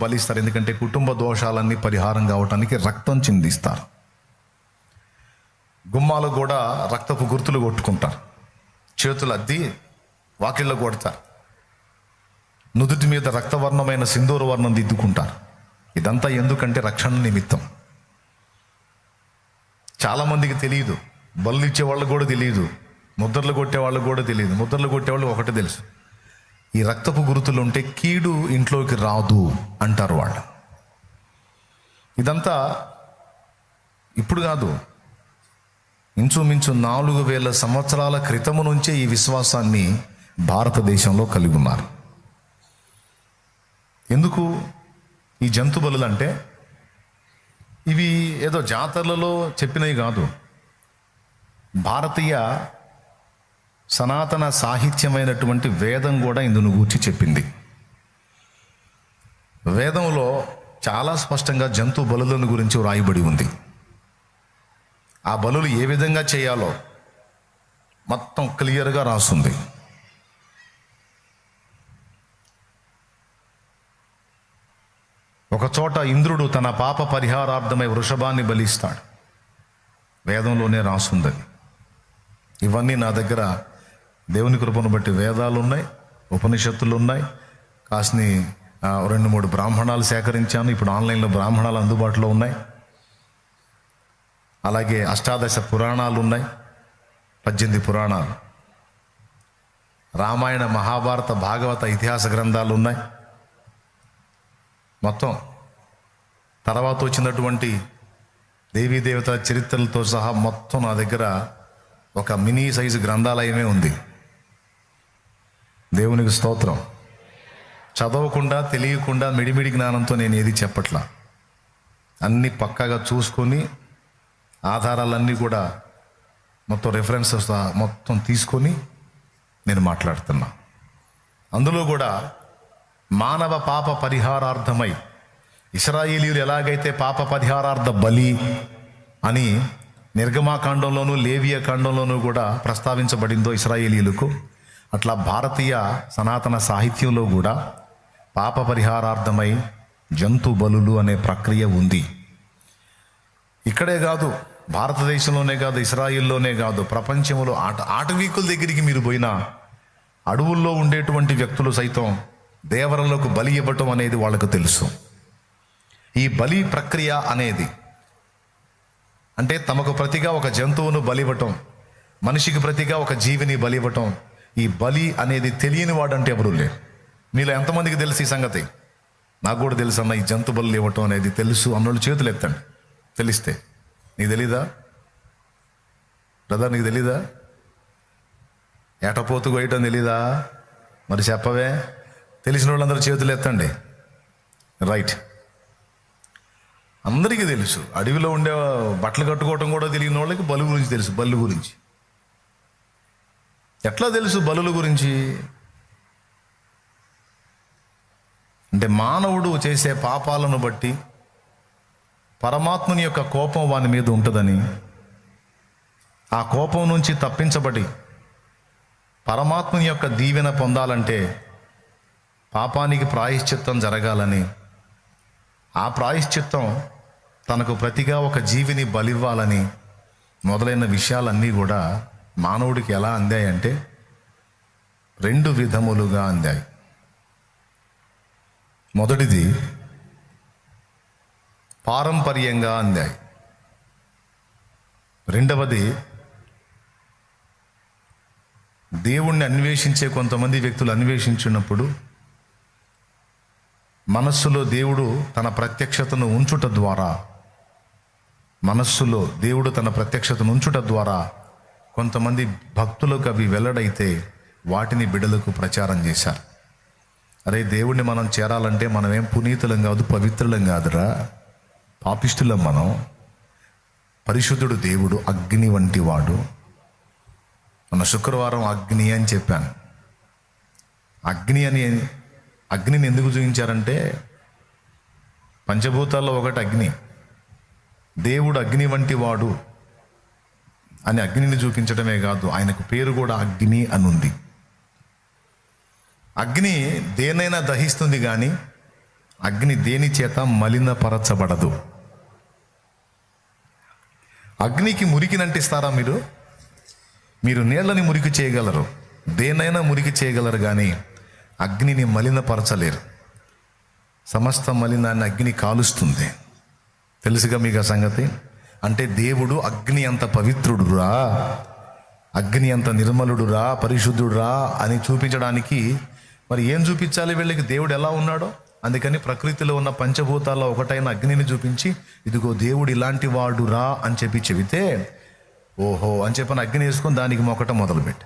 బలిస్తారు. ఎందుకంటే కుటుంబ దోషాలన్నీ పరిహారం కావటానికి రక్తం చిందిస్తారు. గుమ్మాలు కూడా రక్తపు గుర్తులు కొట్టుకుంటారు, చేతులు అద్ది వాకిళ్ళు కొడతారు, నుదుటి మీద రక్తవర్ణమైన సింధూర వర్ణం దిద్దుకుంటారు. ఇదంతా ఎందుకంటే రక్షణ నిమిత్తం. చాలామందికి తెలియదు, బలు ఇచ్చే వాళ్ళకు కూడా తెలియదు, ముద్రలు కొట్టే వాళ్ళకు కూడా తెలియదు. ముద్రలు కొట్టేవాళ్ళు ఒకటి తెలుసు, ఈ రక్తపు గుర్తులు ఉంటే కీడు ఇంట్లోకి రాదు అంటారు వాళ్ళు. ఇదంతా ఇప్పుడు కాదు, ఇంచుమించు 4000 సంవత్సరాల క్రితము నుంచే ఈ విశ్వాసాన్ని భారతదేశంలో కలిగి ఉన్నారు. ఎందుకు ఈ జంతు బలులు అంటే? ఇవి ఏదో జాతరలలో చెప్పినవి కాదు. భారతీయ సనాతన సాహిత్యమైనటువంటి వేదం కూడా ఇందును గూర్చి చెప్పింది. వేదంలో చాలా స్పష్టంగా జంతు బలులను గురించి వ్రాయబడి ఉంది. ఆ బలులు ఏ విధంగా చేయాలో మొత్తం క్లియర్గా రాస్తుంది. ఒక చోట ఇంద్రుడు తన పాప పరిహారార్థమై వృషభాన్ని బలిస్తాడు. వేదంలోనే రాసుందని. ఇవన్నీ నా దగ్గర దేవుని కృపను బట్టి వేదాలు ఉన్నాయి, ఉపనిషత్తులు ఉన్నాయి. కాస్ని 2-3 బ్రాహ్మణాలు సేకరించాను. ఇప్పుడు ఆన్లైన్లో బ్రాహ్మణాలు అందుబాటులో ఉన్నాయి. అలాగే అష్టాదశ పురాణాలు ఉన్నాయి, 18 పురాణాలు, రామాయణ మహాభారత భాగవత ఇతిహాస గ్రంథాలు ఉన్నాయి. మొత్తం తర్వాత వచ్చినటువంటి దేవీ దేవతల చరిత్రలతో సహా మొత్తం నా దగ్గర ఒక మినీ సైజు గ్రంథాలయమే ఉంది. దేవునికి స్తోత్రం. చదవకుండా తెలియకుండా మిడిమిడి జ్ఞానంతో నేను ఏది చెప్పట్లా. అన్నీ పక్కాగా చూసుకొని ఆధారాలన్నీ కూడా మొత్తం రెఫరెన్సెస్ మొత్తం తీసుకొని నేను మాట్లాడుతున్నా. అందులో కూడా మానవ పాప పరిహారార్థమై ఇశ్రాయేలీయులు ఎలాగైతే పాప పరిహారార్థ బలి అని నిర్గమాకాండంలోనూ లేవియా కాండంలోనూ కూడా ప్రస్తావించబడిందో ఇశ్రాయేలీయులకు, అట్లా భారతీయ సనాతన సాహిత్యంలో కూడా పాప పరిహారార్థమై జంతు బలులు అనే ప్రక్రియ ఉంది. ఇక్కడే కాదు, భారతదేశంలోనే కాదు, ఇశ్రాయిల్లోనే కాదు, ప్రపంచంలో ఆటవీకుల దగ్గరికి మీరు పోయినా అడవుల్లో ఉండేటువంటి వ్యక్తులు సైతం దేవరలకు బలి ఇవ్వటం అనేది వాళ్ళకు తెలుసు. ఈ బలి ప్రక్రియ అనేది అంటే తమకు ప్రతిగా ఒక జంతువును బలివ్వటం, మనిషికి ప్రతిగా ఒక జీవిని బలివ్వటం. ఈ బలి అనేది తెలియని వాడంటే ఎవరు లేరు. మీలో ఎంతమందికి తెలుసు ఈ సంగతి? నాకు కూడా తెలుసు అన్న, ఈ జంతు బలు ఇవ్వటం అనేది తెలుసు అన్నోళ్ళు చేతులు ఎత్తండి. తెలిస్తే. నీకు తెలీదా బ్రదర్? నీకు తెలీదా? ఏటపోతు కొయ్యటం తెలీదా? మరి చెప్పవే. తెలిసిన వాళ్ళందరూ చేతులు ఎత్తండి. రైట్, అందరికీ తెలుసు. అడవిలో ఉండే బట్టలు కట్టుకోవటం కూడా తెలియని వాళ్ళకి బలు గురించి తెలుసు. బలు గురించి ఎట్లా తెలుసు? బలుల గురించి అంటే మానవుడు చేసే పాపాలను బట్టి పరమాత్మని యొక్క కోపం వాని మీద ఉంటుందని, ఆ కోపం నుంచి తప్పించబడి పరమాత్మని యొక్క దీవెన పొందాలంటే పాపానికి ప్రాయశ్చిత్తం జరగాలని, ఆ ప్రాయశ్చిత్తం తనకు ప్రతిగా ఒక జీవిని బలివ్వాలని మొదలైన విషయాలన్నీ కూడా మానవుడికి ఎలా అందాయంటే 2 విధములుగా అందాయి. మొదటిది పారంపర్యంగా అందాయి. రెండవది దేవుణ్ణి అన్వేషించే కొంతమంది వ్యక్తులు అన్వేషించినప్పుడు మనస్సులో దేవుడు తన ప్రత్యక్షతను ఉంచుట ద్వారా, మనస్సులో దేవుడు తన ప్రత్యక్షతను ఉంచుట ద్వారా కొంతమంది భక్తులకు అవి వెల్లడైతే వాటిని బిడ్డలకు ప్రచారం చేశారు. అరే, దేవుణ్ణి మనం చేరాలంటే మనమేం పునీతులం కాదు, పవిత్రులం కాదురా, పాపిష్టులం మనం. పరిశుద్ధుడు దేవుడు, అగ్ని వంటి వాడు. మన శుక్రవారం అగ్ని అని చెప్పాను. అగ్నిని ఎందుకు చూపించారంటే పంచభూతాల్లో ఒకటి అగ్ని. దేవుడు అగ్ని వంటి వాడు అని అగ్నిని చూపించడమే కాదు, ఆయనకు పేరు కూడా అగ్ని అని ఉంది. అగ్ని దేనైనా దహిస్తుంది కానీ అగ్ని దేని చేత మలినపరచబడదు. అగ్నికి మురికిని అంటిస్తారా మీరు? మీరు నీళ్ళని మురికి చేయగలరు, దేనైనా మురికి చేయగలరు, కానీ అగ్నిని మలినపరచలేరు. సమస్త మలినాన్ని అగ్ని కాలుస్తుంది. తెలుసుగా మీకు ఆ సంగతి? అంటే దేవుడు అగ్ని అంత పవిత్రుడురా, అగ్ని అంత నిర్మలుడురా, పరిశుద్ధుడురా అని చూపించడానికి మరి ఏం చూపించాలి వీళ్ళకి? దేవుడు ఎలా ఉన్నాడో. అందుకని ప్రకృతిలో ఉన్న పంచభూతాల్లో ఒకటైన అగ్నిని చూపించి, ఇదిగో దేవుడు ఇలాంటి వాడురా అని చెప్పి చెబితే, ఓహో అని చెప్పని అగ్ని వేసుకొని దానికి మొక్కటం మొదలుపెట్ట.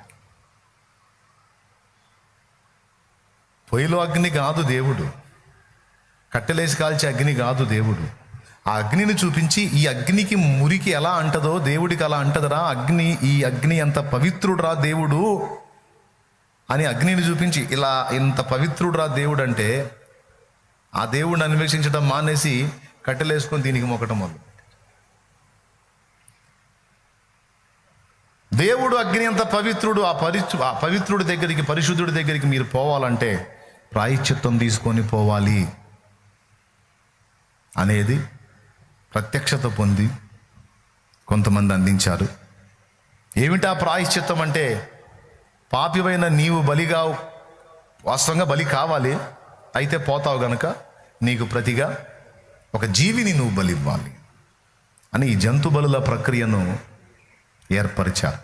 పొయ్యిలో అగ్ని కాదు దేవుడు, కట్టెలేసి కాల్చే అగ్ని కాదు దేవుడు. ఆ అగ్నిని చూపించి, ఈ అగ్నికి మురికి ఎలా అంటదో దేవుడికి అలా అంటదరా అగ్ని, ఈ అగ్ని ఎంత పవిత్రుడురా దేవుడు అని అగ్నిని చూపించి, ఇలా ఇంత పవిత్రుడురా దేవుడు అంటే ఆ దేవుడిని అన్వేషించడం మానేసి కట్టెలేసుకొని దీనికి మొక్కటం మొదలు. దేవుడు అగ్ని అంత పవిత్రుడు. ఆ పవిత్రుడి దగ్గరికి, పరిశుద్ధుడి దగ్గరికి మీరు పోవాలంటే ప్రాయశ్చిత్తం తీసుకొని పోవాలి అనేది ప్రత్యక్షత పొంది కొంతమంది అందించారు. ఏమిటా ప్రాయశ్చిత్తం అంటే, పాపివైన నీవు బలిగా, వాస్తవంగా బలి కావాలి, అయితే పోతావు గనక నీకు ప్రతిగా ఒక జీవిని నువ్వు బలి ఇవ్వాలి అని ఈ జంతు బలుల ప్రక్రియను ఏర్పరిచారు.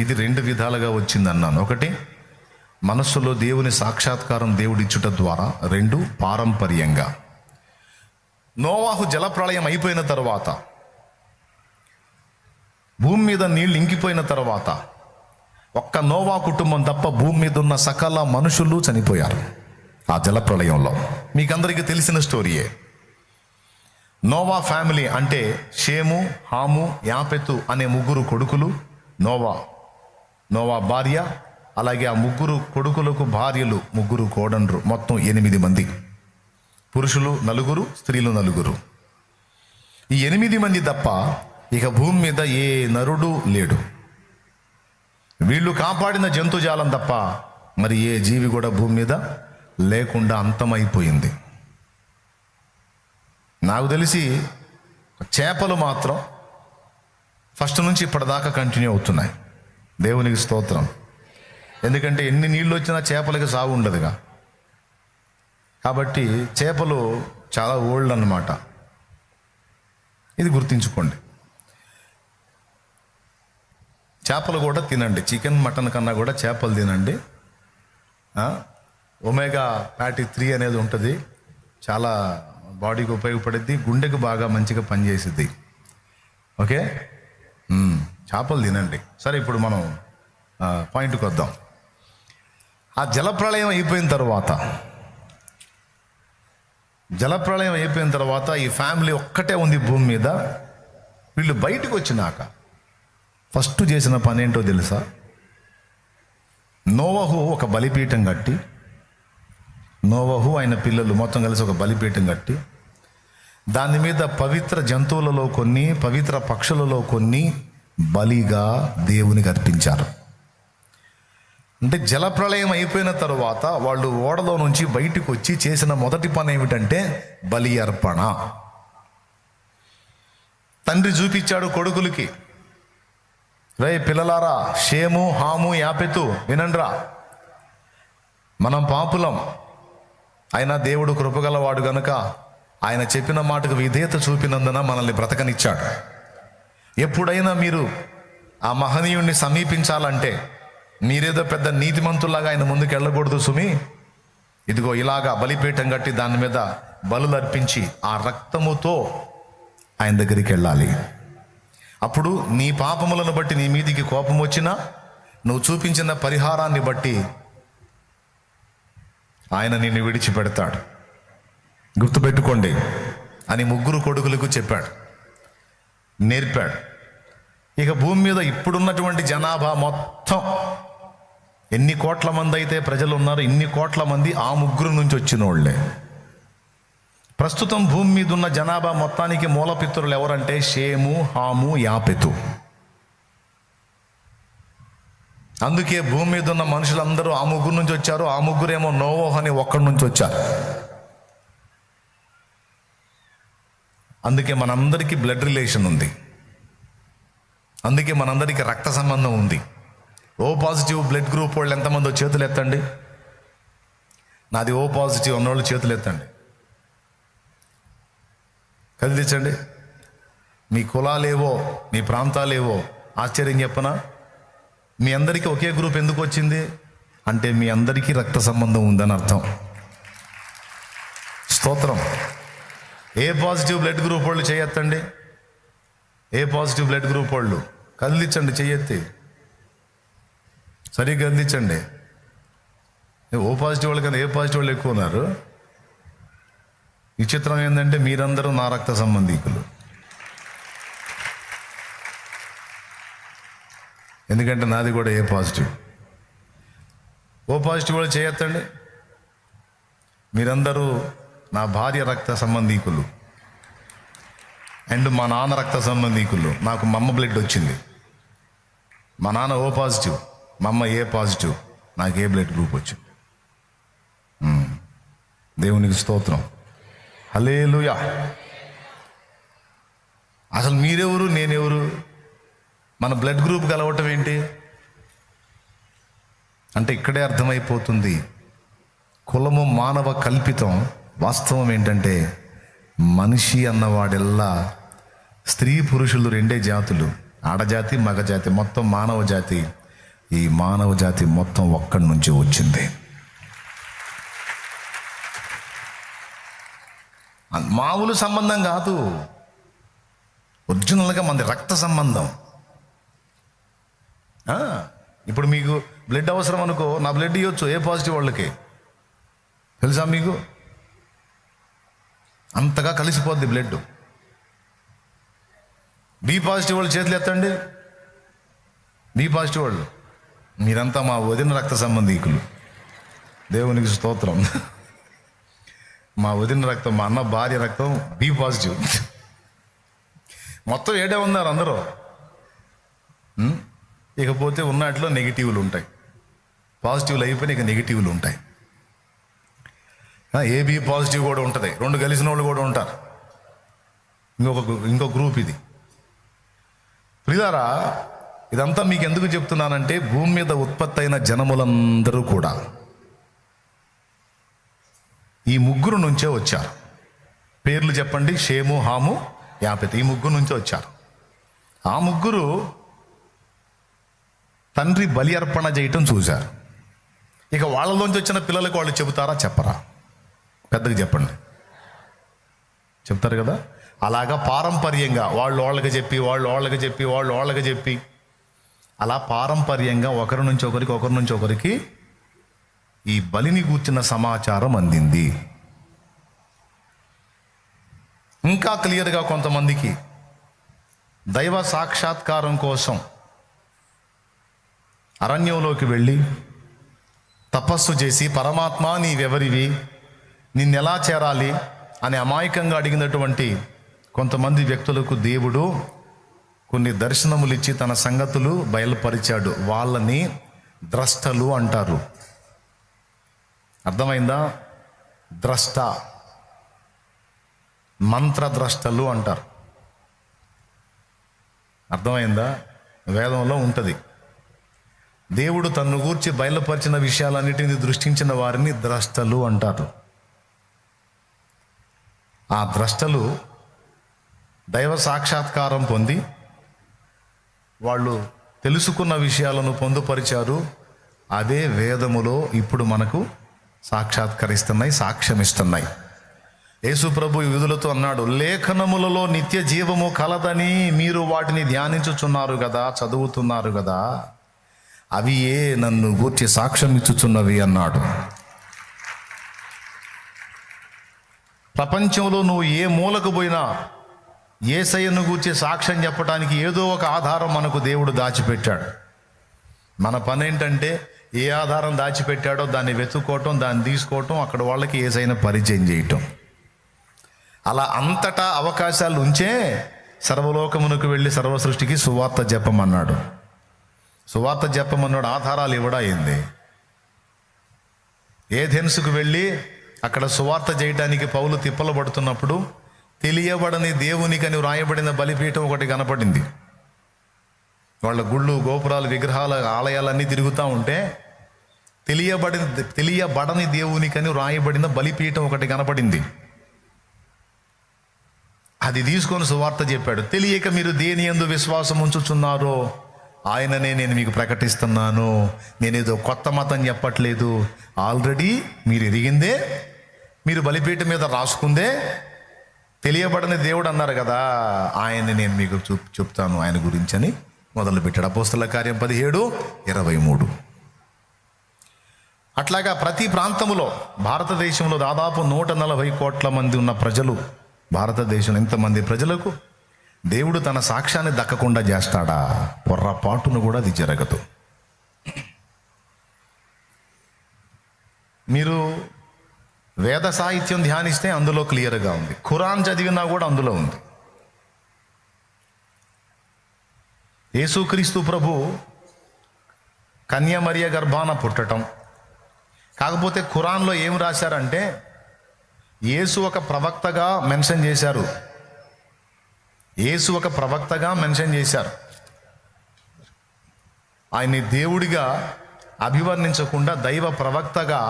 ఇది 2 విధాలుగా వచ్చిందన్నాను. ఒకటి, మనస్సులో దేవుని సాక్షాత్కారం దేవుడిచ్చుట ద్వారా. 2, పారంపర్యంగా. నోవాహు జలప్రళయం అయిపోయిన తర్వాత, భూమి మీద నీళ్లు ఇంకిపోయిన తర్వాత, ఒక్క నోవా కుటుంబం తప్ప భూమి మీద ఉన్న సకల మనుషులు చనిపోయారు ఆ జలప్రళయంలో. మీకందరికీ తెలిసిన స్టోరీయే. నోవా ఫ్యామిలీ అంటే షేము, హాము, యాపెతు అనే 3 కొడుకులు, నోవా భార్య, అలాగే ఆ 3 కొడుకులకు భార్యలు, 3 కోడండ్రు, మొత్తం 8 మంది. పురుషులు 4, స్త్రీలు 4. ఈ 8 మంది తప్ప ఇక భూమి మీద ఏ నరుడు లేడు. వీళ్ళు కాపాడిన జంతుజాలం తప్ప మరి ఏ జీవి కూడా భూమి మీద లేకుండా అంతమైపోయింది. నాకు తెలిసి చేపలు మాత్రం ఫస్ట్ నుంచి ఇప్పటిదాకా కంటిన్యూ అవుతున్నాయి. దేవునికి స్తోత్రం. ఎందుకంటే ఎన్ని నీళ్ళు వచ్చినా చేపలకి సాగు ఉండదుగా. కాబట్టి చేపలు చాలా ఓల్డ్ అన్నమాట. ఇది గుర్తుంచుకోండి. చేపలు కూడా తినండి, చికెన్ మటన్ కన్నా కూడా చేపలు తినండి. ఒమేగా ఫ్యాటీ 3 అనేది ఉంటుంది, చాలా బాడీకి ఉపయోగపడుద్ది, గుండెకు బాగా మంచిగా పనిచేసిద్ది. ఓకే, చేపలు తినండి. సరే, ఇప్పుడు మనం పాయింట్కి వద్దాం. ఆ జలప్రళయం అయిపోయిన తర్వాత ఈ ఫ్యామిలీ ఒక్కటే ఉంది భూమి మీద. వీళ్ళు బయటకు వచ్చినాక ఫస్ట్ చేసిన పని ఏంటో తెలుసా? నోవహు ఒక బలిపీఠం కట్టి, నోవహు ఆయన పిల్లలు మొత్తం కలిసి ఒక బలిపీఠం కట్టి, దాని మీద పవిత్ర జంతువులలో కొన్ని, పవిత్ర పక్షులలో కొన్ని బలిగా దేవునికి అర్పించారు. అంటే జలప్రళయం అయిపోయిన తరువాత వాళ్ళు ఓడలో నుంచి బయటకు వచ్చి చేసిన మొదటి పని ఏమిటంటే బలి అర్పణ. తండ్రి చూపించాడు కొడుకులకి, రే పిల్లలారా, షేము, హాము, యాపెతు వినండ్రా, మనం పాపులం, అయినా దేవుడు కృపగలవాడు గనుక ఆయన చెప్పిన మాటకు విధేయత చూపినందున మనల్ని బ్రతకనిచ్చాడు. ఎప్పుడైనా మీరు ఆ మహనీయుణ్ణి సమీపించాలంటే మీరేదో పెద్ద నీతిమంతుల్లాగా ఆయన ముందుకు వెళ్ళకూడదు సుమి. ఇదిగో ఇలాగా బలిపీఠం కట్టి దాని మీద బలులు అర్పించి ఆ రక్తముతో ఆయన దగ్గరికి వెళ్ళాలి. అప్పుడు నీ పాపములను బట్టి నీ మీదికి కోపం వచ్చినా, నువ్వు చూపించిన పరిహారాన్ని బట్టి ఆయన నిన్ను విడిచిపెడతాడు. గుర్తుపెట్టుకోండి అని 3 కొడుకులకు చెప్పాడు, నేర్పాడు. ఇక భూమి మీద ఇప్పుడున్నటువంటి జనాభా మొత్తం ఎన్ని కోట్ల మంది అయితే ప్రజలు ఉన్నారు, ఇన్ని కోట్ల మంది ఆ 3 నుంచి వచ్చిన వాళ్ళే. ప్రస్తుతం భూమి మీద ఉన్న జనాభా మొత్తానికి మూలపిత్రులు ఎవరంటే షేము, హాము, యాపెతు. అందుకే భూమి మీద ఉన్న మనుషులందరూ ఆ 3 నుంచి వచ్చారు. ఆ 3 ఏమో నోవహు అని ఒక్కడి నుంచి వచ్చారు. అందుకే మనందరికీ బ్లడ్ రిలేషన్ ఉంది. అందుకే మనందరికీ రక్త సంబంధం ఉంది. ఓ పాజిటివ్ బ్లడ్ గ్రూప్ వాళ్ళు ఎంతమందో చేతులు ఎత్తండి. నాది ఓ పాజిటివ్ అన్నోళ్ళు చేతులు ఎత్తండి, కదిలించండి. మీ కులాలేవో మీ ప్రాంతాలేవో ఆశ్చర్యం చెప్పనా, మీ అందరికీ ఒకే గ్రూప్ ఎందుకు వచ్చింది అంటే మీ అందరికీ రక్త సంబంధం ఉందని అర్థం. స్తోత్రం. ఏ పాజిటివ్ బ్లడ్ గ్రూప్ వాళ్ళు చేయెత్తండి. ఏ పాజిటివ్ బ్లడ్ గ్రూప్ వాళ్ళు కదిలించండి, చెయ్యెత్తి సరిగ్గా కదిలించండి. ఓ పాజిటివ్ వాళ్ళు కన్నా ఏ పాజిటివ్ వాళ్ళు ఎక్కువ ఉన్నారు. విచిత్రం ఏంటంటే మీరందరూ నా రక్త సంబంధీకులు. ఎందుకంటే నాది కూడా ఏ పాజిటివ్. ఓ పాజిటివ్ వాళ్ళు చేయెత్తండి. మీరందరూ నా భార్య రక్త సంబంధీకులు అండ్ మా నాన్న రక్త సంబంధీకులు. నాకు మా అమ్మ బ్లడ్ వచ్చింది. మా నాన్న ఓ పాజిటివ్, మా అమ్మ ఏ పాజిటివ్, నాకు ఏ బ్లడ్ గ్రూప్ వచ్చింది. దేవునికి స్తోత్రం. హల్లెలూయా. అసలు మీరెవరు నేనెవరు? మన బ్లడ్ గ్రూప్ కలవటం ఏంటి అంటే ఇక్కడే అర్థమైపోతుంది. కులము మానవ కల్పితం. వాస్తవం ఏంటంటే మనిషి అన్నవాడెల్లా స్త్రీ పురుషులు రెండే జాతులు, ఆడజాతి మగజాతి, మొత్తం మానవ జాతి. ఈ మానవ జాతి మొత్తం ఒక్కడి నుంచి వచ్చింది. మామూలు సంబంధం కాదు, ఒరిజినల్గా మనది రక్త సంబంధం. ఇప్పుడు మీకు బ్లడ్ అవసరం అనుకో, నా బ్లడ్ ఇవ్వచ్చు ఏ పాజిటివ్ వాళ్ళకి, తెలుసా మీకు? అంతగా కలిసిపోద్ది బ్లడ్. బి పాజిటివ్ వాళ్ళు చేతులు ఎత్తండి. బి పాజిటివ్ వాళ్ళు మీరంతా మా వదిన రక్త సంబంధీకులు. దేవునికి స్తోత్రం. మా వదిన రక్తం, మా అన్న భార్య రక్తం బి పాజిటివ్. మొత్తం ఏడే ఉన్నారు అందరూ. ఇకపోతే ఉన్నట్లో నెగిటివ్లు ఉంటాయి. పాజిటివ్లు అయిపోయినా ఇక నెగిటివ్లు ఉంటాయి. ఏబి పాజిటివ్ కూడా ఉంటుంది, రెండు కలిసిన వాళ్ళు కూడా ఉంటారు. ఇంకో గ్రూప్ ఇది. ప్రియులారా, ఇదంతా మీకు ఎందుకు చెప్తున్నానంటే భూమి మీద ఉత్పత్తి అయిన జనములందరూ కూడా ఈ ముగ్గురు నుంచే వచ్చారు. పేర్లు చెప్పండి. షేము, హాము, యాపెతు. ఈ ముగ్గురు నుంచే వచ్చారు. ఆ ముగ్గురు తండ్రి బలి అర్పణ చేయటం చూశారు. ఇక వాళ్ళలోంచి వచ్చిన పిల్లలకు వాళ్ళు చెబుతారా చెప్పరా? పెద్దగా చెప్పండి. చెప్తారు కదా. అలాగా పారంపర్యంగా వాళ్ళకి చెప్పి అలా పారంపర్యంగా ఒకరి నుంచి ఒకరికి ఈ బలిని గూర్చిన సమాచారం అందింది. ఇంకా క్లియర్గా కొంతమందికి దైవ సాక్షాత్కారం కోసం అరణ్యంలోకి వెళ్ళి తపస్సు చేసి, పరమాత్మ నీవెవరివి, నిన్నెలా చేరాలి అని అమాయకంగా అడిగినటువంటి కొంతమంది వ్యక్తులకు దేవుడు కొన్ని దర్శనములు ఇచ్చి తన సంగతులు బయలుపరిచాడు. వాళ్ళని ద్రష్టలు అంటారు. అర్థమైందా? ద్రష్ట, మంత్రద్రష్టలు అంటారు. అర్థమైందా? వేదంలో ఉంటుంది. దేవుడు తన్ను గూర్చి బయలుపరిచిన విషయాలన్నిటిని దృష్టించిన వారిని ద్రష్టలు అంటారు. ఆ ద్రష్టలు దైవ సాక్షాత్కారం పొంది వాళ్ళు తెలుసుకున్న విషయాలను పొందుపరిచారు. అదే వేదములో ఇప్పుడు మనకు సాక్షాత్కరిస్తున్నాయి, సాక్ష్యమిస్తున్నాయి. యేసు ప్రభు యూదులతో అన్నాడు, లేఖనములలో నిత్య జీవము కలదని మీరు వాటిని ధ్యానించుచున్నారు కదా, చదువుతున్నారు కదా, అవి ఏ నన్ను గూర్చి సాక్ష్యం ఇచ్చుచున్నవి అన్నాడు. ప్రపంచంలో నువ్వు ఏ మూలకు పోయినా యేసయ్యను గూర్చి సాక్ష్యం చెప్పడానికి ఏదో ఒక ఆధారం మనకు దేవుడు దాచిపెట్టాడు. మన పని ఏంటంటే ఏ ఆధారం దాచిపెట్టాడో దాన్ని వెతుక్కోవటం, దాన్ని తీసుకోవటం, అక్కడ వాళ్ళకి యేసయ్యను పరిచయం చేయటం. అలా అంతటా అవకాశాలు ఉంచే సర్వలోకమునకు వెళ్ళి సర్వ సృష్టికి సువార్త చెప్పమన్నాడు. సువార్త చెప్పమన్నాడు. ఆధారాలు ఇవ్వడా ఏంది? ఏథెన్సుకు వెళ్ళి అక్కడ సువార్త చేయడానికి పౌలు తిప్పలు పడుతున్నప్పుడు తెలియబడని దేవునికని వ్రాయబడిన బలిపీఠం ఒకటి కనపడింది. వాళ్ళ గుళ్ళు, గోపురాలు, విగ్రహాల ఆలయాలన్నీ తిరుగుతూ ఉంటే తెలియబడని దేవునికని వ్రాయబడిన బలిపీఠం ఒకటి కనపడింది. అది తీసుకొని సువార్త చెప్పాడు. తెలియక మీరు దేని యందు విశ్వాసం ఉంచుచున్నారో ఆయననే నేను మీకు ప్రకటిస్తున్నాను. నేనేదో కొత్త మతం చెప్పట్లేదు. ఆల్రెడీ మీరు ఎరిగిందే, మీరు బలిపీఠం మీద రాసుకుందే తెలియబడని దేవుడు అన్నారు కదా, ఆయన్ని నేను మీకు చెప్తాను ఆయన గురించి అని మొదలుపెట్టాడు. అపోస్తల కార్యం 17:23. అట్లాగా ప్రతి ప్రాంతములో, భారతదేశంలో దాదాపు 140 కోట్ల మంది ఉన్న ప్రజలు, భారతదేశంలో ఇంతమంది ప్రజలకు దేవుడు తన సాక్ష్యాన్ని దక్కకుండా చేస్తాడా? పొర్రపాటును కూడా అది జరగదు. మీరు వేద సాహిత్యం ధ్యానిస్తే అందులో క్లియర్గా ఉంది. ఖురాన్ చదివినా కూడా అందులో ఉంది. యేసుక్రీస్తు ప్రభు కన్యమరియ గర్భాన పుట్టటం. కాకపోతే ఖురాన్లో ఏం రాశారంటే యేసు ఒక ప్రవక్తగా మెన్షన్ చేశారు. యేసు ఒక ప్రవక్తగా మెన్షన్ చేశారు. ఆయన్ని దేవుడిగా అభివర్ణించకుండా దైవ ప్రవక్తగా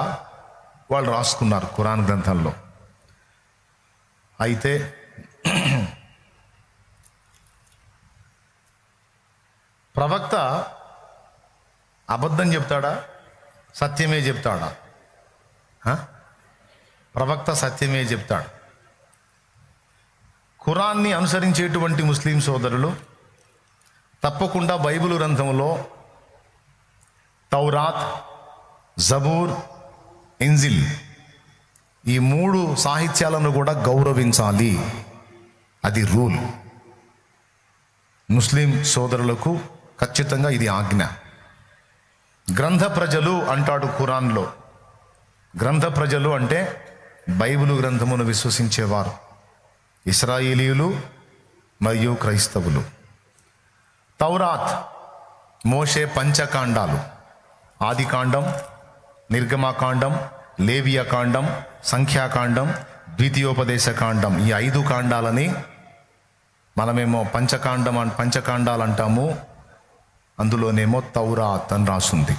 వాళ్ళు రాసుకున్నారు ఖురాన్ గ్రంథంలో. అయితే ప్రవక్త అబద్ధం చెప్తాడా, సత్యమే చెప్తాడా? ప్రవక్త సత్యమే చెప్తాడు. ఖురాన్ని అనుసరించేటువంటి ముస్లిం సోదరులు తప్పకుండా బైబిల్ గ్రంథంలో తౌరాత్, జబూర్, ఇంజిల్ ఈ 3 సాహిత్యాలను కూడా గౌరవించాలి. అది రూల్. ముస్లిం సోదరులకు ఖచ్చితంగా ఇది ఆజ్ఞ. గ్రంథ ప్రజలు అంటాడు ఖురాన్లో. గ్రంథ ప్రజలు అంటే బైబిల్ గ్రంథమును విశ్వసించేవారు, ఇశ్రాయేలీయులు మరియు క్రైస్తవులు. తౌరాత్, మోషే పంచకాండాలు, ఆదికాండం, నిర్గమకాండం, లేవియకాండం, సంఖ్యాకాండం, ద్వితీయోపదేశకాండం, ఈ 5 కాండాలని మనమేమో పంచకాండాలు అంటాము. అందులోనేమో తౌరాత్ అని రాసుంది.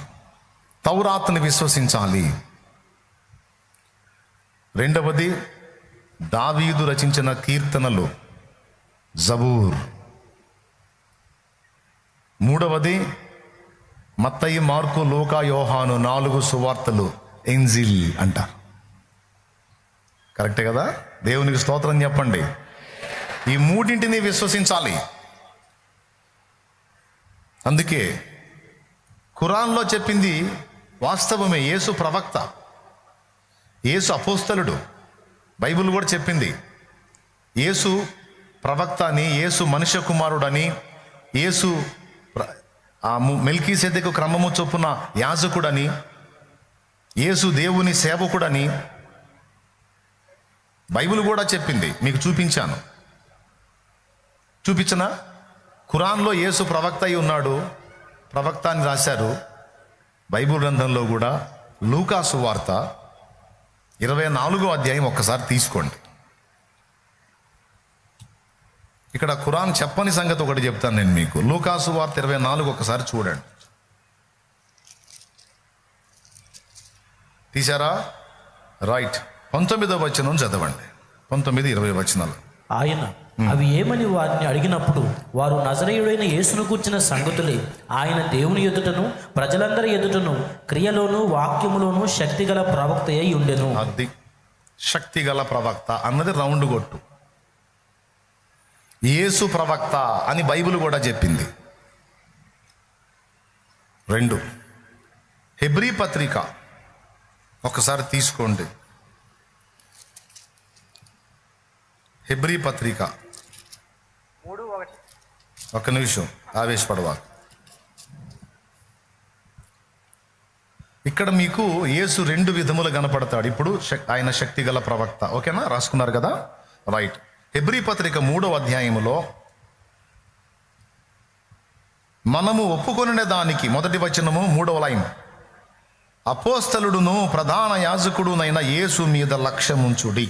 తౌరాత్ని విశ్వసించాలి. రెండవది దావీదు రచించిన కీర్తనలు, జబూర్. మూడవది మత్తయి, మార్కు, లూకా, యోహాను 4 సువార్తలు, ఇంజిల్ అంటారు. కరెక్టే కదా? దేవునికి స్తోత్రం చెప్పండి. ఈ 3ని విశ్వసించాలి. అందుకే ఖురాన్లో చెప్పింది వాస్తవమే. యేసు ప్రవక్త, యేసు అపోస్తలుడు. బైబిల్ కూడా చెప్పింది యేసు ప్రవక్త అని, యేసు మనుష్య కుమారుడని, యేసు మెల్కీసెదెకు క్రమము చొప్పున యాజకుడని, యేసు దేవుని సేవకుడని బైబిల్ కూడా చెప్పింది. మీకు చూపించనా? ఖురాన్లో యేసు ప్రవక్త అయి ఉన్నాడు, ప్రవక్త అని రాశారు. బైబిల్ గ్రంథంలో కూడా లూకా సువార్త 24వ అధ్యాయం ఒక్కసారి తీసుకోండి. ఇక్కడ ఖురాన్ చెప్పని సంగతి ఒకటి చెప్తాను నేను మీకు. లూకా సువార్త 24 ఒకసారి చూడండి. తీశారా? రైట్. 19వ వచనం చదవండి. 19, 20 వచనాలు. ఆయన అవి ఏమని వారిని అడిగినప్పుడు వారు నజరేయుడైన యేసును కూర్చిన సంగతులే ఆయన దేవుని ఎదుటను ప్రజలందరి ఎదుటను క్రియలోను వాక్యములోను శక్తిగల ప్రవక్త అయి ఉండెను. అది శక్తిగల ప్రవక్త అన్నది రౌండ్ కొట్టు. యేసు ప్రవక్త అని బైబిల్ కూడా చెప్పింది. 2 హెబ్రీ పత్రిక ఒకసారి తీసుకోండి. హెబ్రీ పత్రిక 3:1. ఒక్క నిమిషం, ఆవేశపడవా. ఇక్కడ మీకు యేసు 2 విధములు కనపడతాడు. ఇప్పుడు ఆయన శక్తిగల ప్రవక్త. ఓకేనా? రాసుకున్నారు కదా? రైట్. హెబ్రీ పత్రిక 3వ అధ్యాయములో మనము ఒప్పుకొనే దానికి మొదటి వచనము 3వ లైన్, అపోస్తలుడును ప్రధాన యాజకుడునైన యేసు మీద లక్ష్యముంచుడి.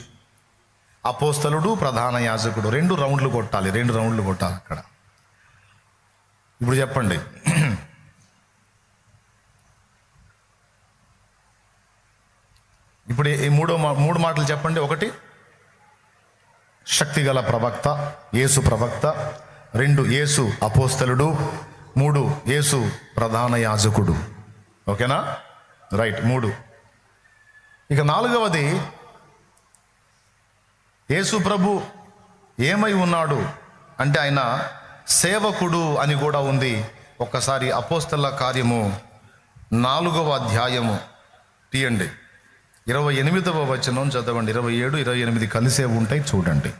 అపోస్తలుడు, ప్రధాన యాజకుడు. 2 రౌండ్లు కొట్టాలి అక్కడ. ఇప్పుడు చెప్పండి, ఇప్పుడు ఈ మూడు మాటలు చెప్పండి. 1 శక్తిగల ప్రవక్త, యేసు ప్రవక్త. 2 యేసు అపోస్తలుడు. 3 యేసు ప్రధాన యాజకుడు. ఓకేనా? రైట్. 3. ఇక 4వది, యేసు ప్రభు ఏమై ఉన్నాడు అంటే ఆయన సేవకుడు అని కూడా ఉంది. ఒక్కసారి అపోస్తల కార్యము 4వ అధ్యాయము తీయండి, 28వ వచనం చదవండి. 27, 28 కలిసే ఉంటాయి, చూడండి.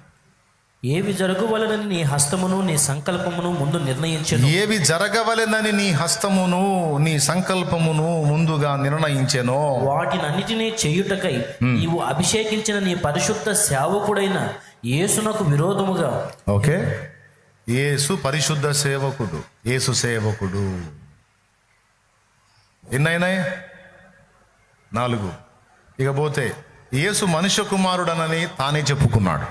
ఏవి జరగవలనని నీ హస్తమును నీ సంకల్పమును ముందు నిర్ణయించెను. ఏవి జరగవలెనని నీ హస్తమును నీ సంకల్పమును ముందుగా నిర్ణయించెనో వాటినన్నిటినీ చేయుటకై నీవు అభిషేకించిన నీ పరిశుద్ధ సేవకుడైన యేసునకు విరోధముగా. ఓకే, యేసు పరిశుద్ధ సేవకుడు, యేసు సేవకుడు. ఎన్నైనాయి? 4. ఇకపోతే యేసు మనుష్య కుమారుడనని తానే చెప్పుకున్నాడు.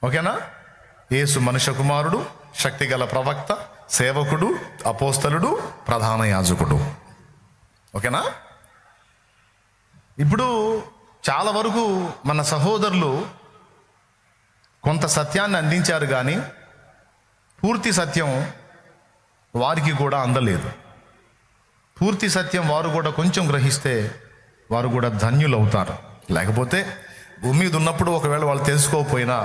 ఓకేనా? యేసు మనుష్య కుమారుడు, శక్తిగల ప్రవక్త, సేవకుడు, అపోస్తలుడు, ప్రధాన యాజకుడు. ఓకేనా? ఇప్పుడు చాలా వరకు మన సహోదరులు కొంత సత్యాన్ని అందించారు, కానీ పూర్తి సత్యం వారికి కూడా అందలేదు. పూర్తి సత్యం వారు కూడా కొంచెం గ్రహిస్తే వారు కూడా ధన్యులు అవుతారు. లేకపోతే భూమి మీద ఉన్నప్పుడు ఒకవేళ వాళ్ళు తెలుసుకోకపోయినా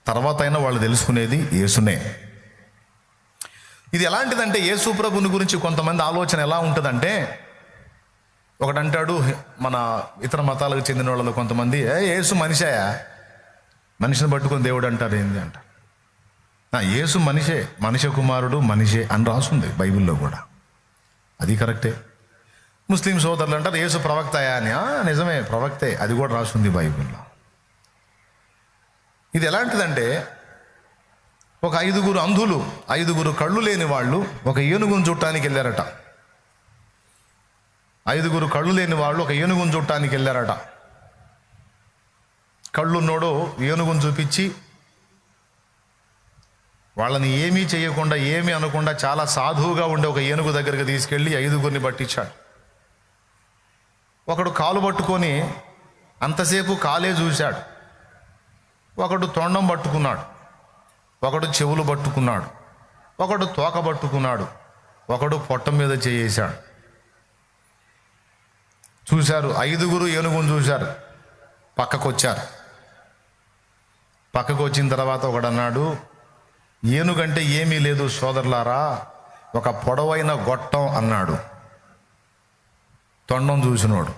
తర్వాత అయినా వాళ్ళు తెలుసుకునేది యేసునే. ఇది ఎలాంటిదంటే, యేసు ప్రభుని గురించి కొంతమంది ఆలోచన ఎలా ఉంటుందంటే, ఒకడంటాడు, మన ఇతర మతాలకు చెందిన వాళ్ళలో కొంతమంది, యేసు మనిషాయా, మనిషిని పట్టుకుని దేవుడు అంటారు ఏంది అంట. యేసు మనిషే, మనిషి కుమారుడు మనిషే అని రాసుంది బైబిల్లో కూడా. అది కరెక్టే. ముస్లిం సోదరులు అంటారు యేసు ప్రవక్తయా అని. నిజమే, ప్రవక్తే, అది కూడా రాసుంది బైబిల్లో. ఇది ఎలాంటిదంటే, ఒక 5 అంధులు, 5 కళ్ళు లేని వాళ్ళు ఒక ఏనుగును చూడటానికి వెళ్ళారట. 5 కళ్ళు లేని వాళ్ళు ఒక ఏనుగును చూడటానికి వెళ్ళారట. కళ్ళున్నోడు ఏనుగును చూపించి వాళ్ళని ఏమీ చేయకుండా, ఏమీ అనకుండా చాలా సాధువుగా ఉండే ఒక ఏనుగు దగ్గరికి తీసుకెళ్ళి 5 పట్టించాడు. ఒకడు కాలు పట్టుకొని అంతసేపు కాలే చూశాడు. ఒకడు తొండం పట్టుకున్నాడు, ఒకడు చెవులు పట్టుకున్నాడు, ఒకడు తోక పట్టుకున్నాడు, ఒకడు పొట్ట మీద చేయేశాడు. చూశారు, 5 ఏనుగును చూశారు. పక్కకొచ్చారు. పక్కకు వచ్చిన తర్వాత ఒకడు అన్నాడు, ఏనుగంటే ఏమీ లేదు సోదరులారా, ఒక పొడవైన గొట్టం అన్నాడు. తొండం చూసినోడు